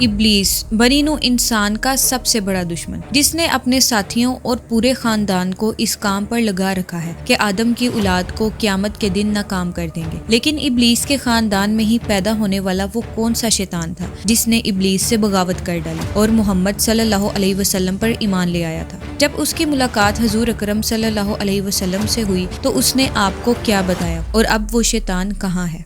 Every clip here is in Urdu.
ابلیس بنی نوع انسان کا سب سے بڑا دشمن، جس نے اپنے ساتھیوں اور پورے خاندان کو اس کام پر لگا رکھا ہے کہ آدم کی اولاد کو قیامت کے دن ناکام کر دیں گے۔ لیکن ابلیس کے خاندان میں ہی پیدا ہونے والا وہ کون سا شیطان تھا جس نے ابلیس سے بغاوت کر ڈالی اور محمد صلی اللہ علیہ وسلم پر ایمان لے آیا تھا؟ جب اس کی ملاقات حضور اکرم صلی اللہ علیہ وسلم سے ہوئی تو اس نے آپ کو کیا بتایا، اور اب وہ شیطان کہاں ہے؟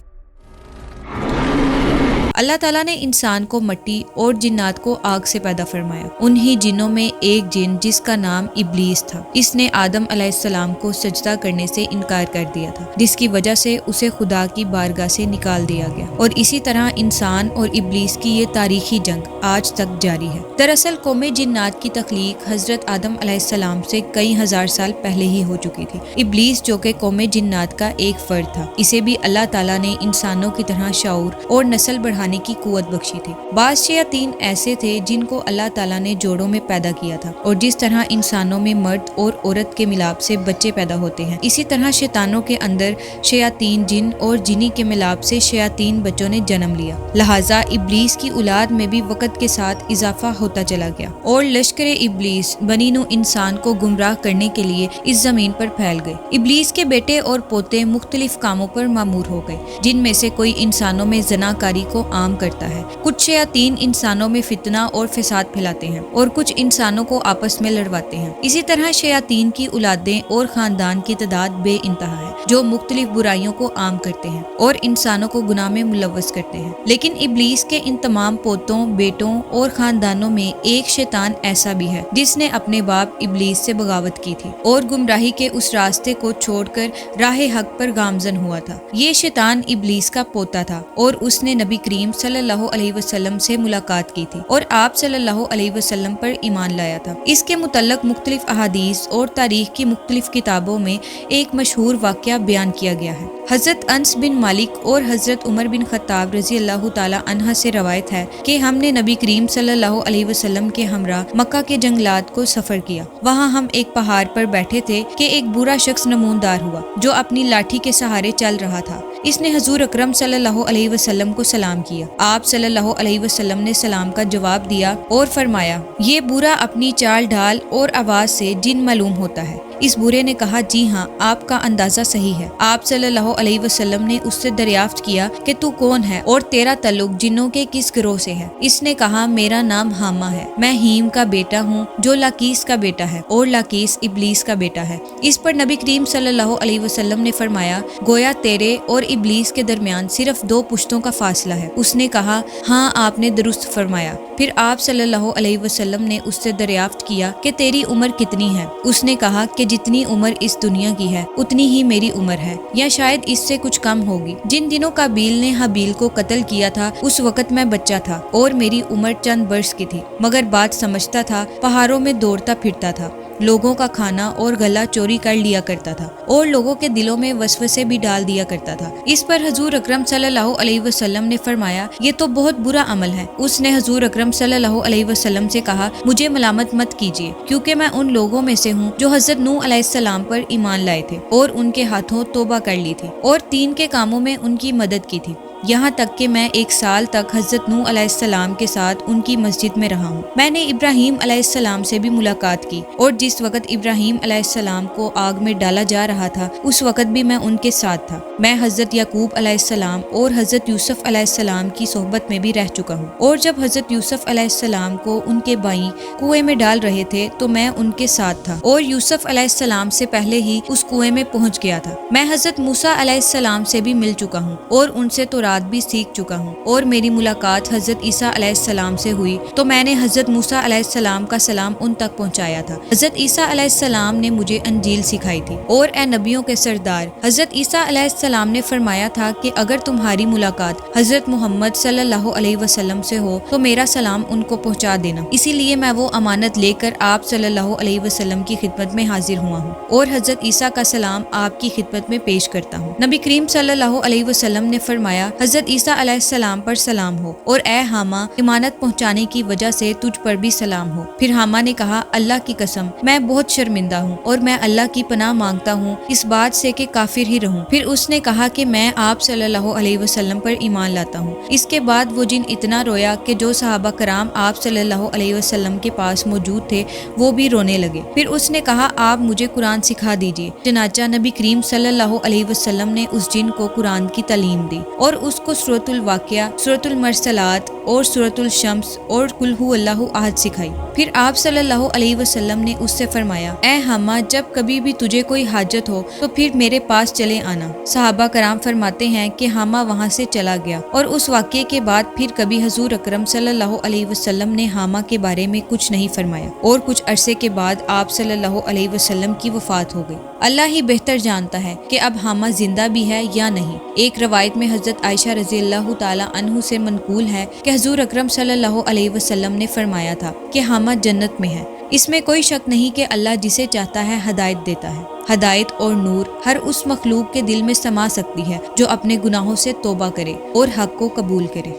اللہ تعالیٰ نے انسان کو مٹی اور جنات کو آگ سے پیدا فرمایا۔ انہی جنوں میں ایک جن جس کا نام ابلیس تھا، اس نے آدم علیہ السلام کو سجدہ کرنے سے انکار کر دیا تھا، جس کی وجہ سے اسے خدا کی بارگاہ سے نکال دیا گیا، اور اسی طرح انسان اور ابلیس کی یہ تاریخی جنگ آج تک جاری ہے۔ دراصل قوم جنات کی تخلیق حضرت آدم علیہ السلام سے کئی ہزار سال پہلے ہی ہو چکی تھی۔ ابلیس جو کہ قوم جنات کا ایک فرد تھا، اسے بھی اللہ تعالیٰ نے انسانوں کی طرح شعور اور نسل بڑھانے کی قوت بخشی تھی۔ بعض شیاطین ایسے تھے جن کو اللہ تعالیٰ نے جوڑوں میں پیدا کیا تھا، اور جس طرح انسانوں میں مرد اور عورت کے ملاپ سے بچے پیدا ہوتے ہیں، اسی طرح شیطانوں کے اندر شیاطین جن اور جنی کے ملاپ سے شیاطین بچوں نے جنم لیا۔ لہٰذا ابلیس کی اولاد میں بھی وقت کے ساتھ اضافہ ہوتا چلا گیا، اور لشکر ابلیس بنی نوع انسان کو گمراہ کرنے کے لیے اس زمین پر پھیل گئے۔ ابلیس کے بیٹے اور پوتے مختلف کاموں پر مامور ہو گئے، جن میں سے کوئی انسانوں میں زناکاری کو عام کرتا ہے، کچھ شیاطین انسانوں میں فتنہ اور فساد پھیلاتے ہیں، اور کچھ انسانوں کو آپس میں لڑواتے ہیں۔ اسی طرح شیاطین کی اولادیں اور خاندان کی تعداد بے انتہا ہے، جو مختلف برائیوں کو عام کرتے ہیں اور انسانوں کو گناہ میں ملوث کرتے ہیں۔ لیکن ابلیس کے ان تمام پوتوں، بیٹوں اور خاندانوں میں ایک شیطان ایسا بھی ہے جس نے اپنے باپ ابلیس سے بغاوت کی تھی اور گمراہی کے اس راستے کو چھوڑ کر راہ حق پر گامزن ہوا تھا۔ یہ شیطان ابلیس کا پوتا تھا، اور اس نے نبی کریم صلی اللہ علیہ وسلم سے ملاقات کی تھی اور آپ صلی اللہ علیہ وسلم پر ایمان لایا تھا۔ اس کے متعلق مختلف احادیث اور تاریخ کی مختلف کتابوں میں ایک مشہور واقعہ بیان کیا گیا ہے۔ حضرت انس بن مالک اور حضرت عمر بن خطاب رضی اللہ تعالی عنہ سے روایت ہے کہ ہم نے نبی کریم صلی اللہ علیہ وسلم کے ہمراہ مکہ کے جنگلات کو سفر کیا۔ وہاں ہم ایک پہاڑ پر بیٹھے تھے کہ ایک برا شخص نمودار ہوا جو اپنی لاٹھی کے سہارے چل رہا تھا۔ اس نے حضور اکرم صلی اللہ علیہ وسلم کو سلام کیا۔ آپ صلی اللہ علیہ وسلم نے سلام کا جواب دیا اور فرمایا، یہ برا اپنی چال ڈھال اور آواز سے جن معلوم ہوتا ہے۔ اس برے نے کہا، جی ہاں، آپ کا اندازہ صحیح ہے۔ آپ صلی اللہ علیہ وسلم نے اس سے دریافت کیا کہ تو کون ہے اور تیرا تعلق جنوں کے کس گروہ سے ہے؟ اس نے کہا، میرا نام حامہ ہے، میں ہیم کا بیٹا ہوں جو لاکیس کا بیٹا ہے، اور لاکیس ابلیس کا بیٹا ہے۔ اس پر نبی کریم صلی اللہ علیہ وسلم نے فرمایا، گویا تیرے اور ابلیس کے درمیان صرف 2 پشتوں کا فاصلہ ہے۔ اس نے کہا، ہاں آپ نے درست فرمایا۔ پھر آپ صلی اللہ علیہ وسلم نے اس سے دریافت کیا کہ تیری عمر کتنی ہے؟ اس نے کہا کہ جتنی عمر اس دنیا کی ہے اتنی ہی میری عمر ہے، یا شاید اس سے کچھ کم ہوگی۔ جن دنوں قابیل نے حابیل کو قتل کیا تھا اس وقت میں بچہ تھا اور میری عمر چند برس کی تھی، مگر بات سمجھتا تھا، پہاڑوں میں دوڑتا پھرتا تھا، لوگوں کا کھانا اور غلہ چوری کر لیا کرتا تھا، اور لوگوں کے دلوں میں وسوسے بھی ڈال دیا کرتا تھا۔ اس پر حضور اکرم صلی اللہ علیہ وسلم نے فرمایا، یہ تو بہت برا عمل ہے۔ اس نے حضور اکرم صلی اللہ علیہ وسلم سے کہا، مجھے ملامت مت کیجیے، کیونکہ میں ان لوگوں میں سے ہوں جو حضرت نوح علیہ السلام پر ایمان لائے تھے اور ان کے ہاتھوں توبہ کر لی تھی، اور 3 کے کاموں میں ان کی مدد کی تھی، یہاں تک کہ میں 1 سال تک حضرت نوح علیہ السلام کے ساتھ ان کی مسجد میں رہا ہوں۔ میں نے ابراہیم علیہ السلام سے بھی ملاقات کی، اور جس وقت ابراہیم علیہ السلام کو آگ میں ڈالا جا رہا تھا اس وقت بھی میں ان کے ساتھ تھا۔ میں حضرت یعقوب علیہ السلام اور حضرت یوسف علیہ السلام کی صحبت میں بھی رہ چکا ہوں، اور جب حضرت یوسف علیہ السلام کو ان کے بھائی کنویں میں ڈال رہے تھے تو میں ان کے ساتھ تھا، اور یوسف علیہ السلام سے پہلے ہی اس کنویں میں پہنچ گیا تھا۔ میں حضرت موسیٰ علیہ السلام سے بھی مل چکا ہوں، اور ان سے تورات بھی سیکھ چکا ہوں، اور میری ملاقات حضرت عیسیٰ علیہ السلام سے ہوئی تو میں نے حضرت موسیٰ علیہ السلام کا سلام ان تک پہنچایا تھا۔ حضرت عیسیٰ علیہ السلام نے مجھے انجیل سکھائی تھی، اور اے نبیوں کے سردار، حضرت عیسیٰ علیہ السلام نے فرمایا تھا کہ اگر تمہاری ملاقات حضرت محمد صلی اللہ علیہ وسلم سے ہو تو میرا سلام ان کو پہنچا دینا۔ اسی لیے میں وہ امانت لے کر آپ صلی اللہ علیہ وسلم کی خدمت میں حاضر ہوا ہوں، اور حضرت عیسیٰ کا سلام آپ کی خدمت میں پیش کرتا ہوں۔ نبی کریم صلی اللہ علیہ وسلم نے فرمایا، حضرت عیسیٰ علیہ السلام پر سلام ہو، اور اے حامہ امانت پہنچانے کی وجہ سے تجھ پر بھی سلام ہو۔ پھر حامہ نے کہا اللہ کی قسم میں بہت شرمندہ ہوں اور میں اللہ کی پناہ مانگتا ہوں اس بات سے کہ کافر ہی رہوں۔ پھر اس نے کہا کہ میں آپ صلی اللہ علیہ وسلم پر ایمان لاتا ہوں۔ اس کے بعد وہ جن اتنا رویا کہ جو صحابہ کرام آپ صلی اللہ علیہ وسلم کے پاس موجود تھے وہ بھی رونے لگے۔ پھر اس نے کہا آپ مجھے قرآن سکھا دیجئے۔ چنانچہ نبی کریم صلی اللہ علیہ وسلم نے اس جن کو قرآن کی تعلیم دی اور اس کو سورۃ الواقعہ، سورۃ المرسلات اور سورۃ الشمس اور قل ھو اللہ احد سکھائی۔ پھر آپ صلی اللہ علیہ وسلم نے اس سے فرمایا اے حامہ جب کبھی بھی تجھے کوئی حاجت ہو تو پھر میرے پاس چلے آنا۔ صحابہ کرام فرماتے ہیں کہ حامہ وہاں سے چلا گیا اور اس واقعے کے بعد پھر کبھی حضور اکرم صلی اللہ علیہ وسلم نے حامہ کے بارے میں کچھ نہیں فرمایا، اور کچھ عرصے کے بعد آپ صلی اللہ علیہ وسلم کی وفات ہو گئی۔ اللہ ہی بہتر جانتا ہے کہ اب حامہ زندہ بھی ہے یا نہیں۔ ایک روایت میں حضرت عائشہ رضی اللہ تعالی عنہ سے منقول ہے کہ حضور اکرم صلی اللہ علیہ وسلم نے فرمایا تھا کہ حامہ جنت میں ہے۔ اس میں کوئی شک نہیں کہ اللہ جسے چاہتا ہے ہدایت دیتا ہے۔ ہدایت اور نور ہر اس مخلوق کے دل میں سما سکتی ہے جو اپنے گناہوں سے توبہ کرے اور حق کو قبول کرے۔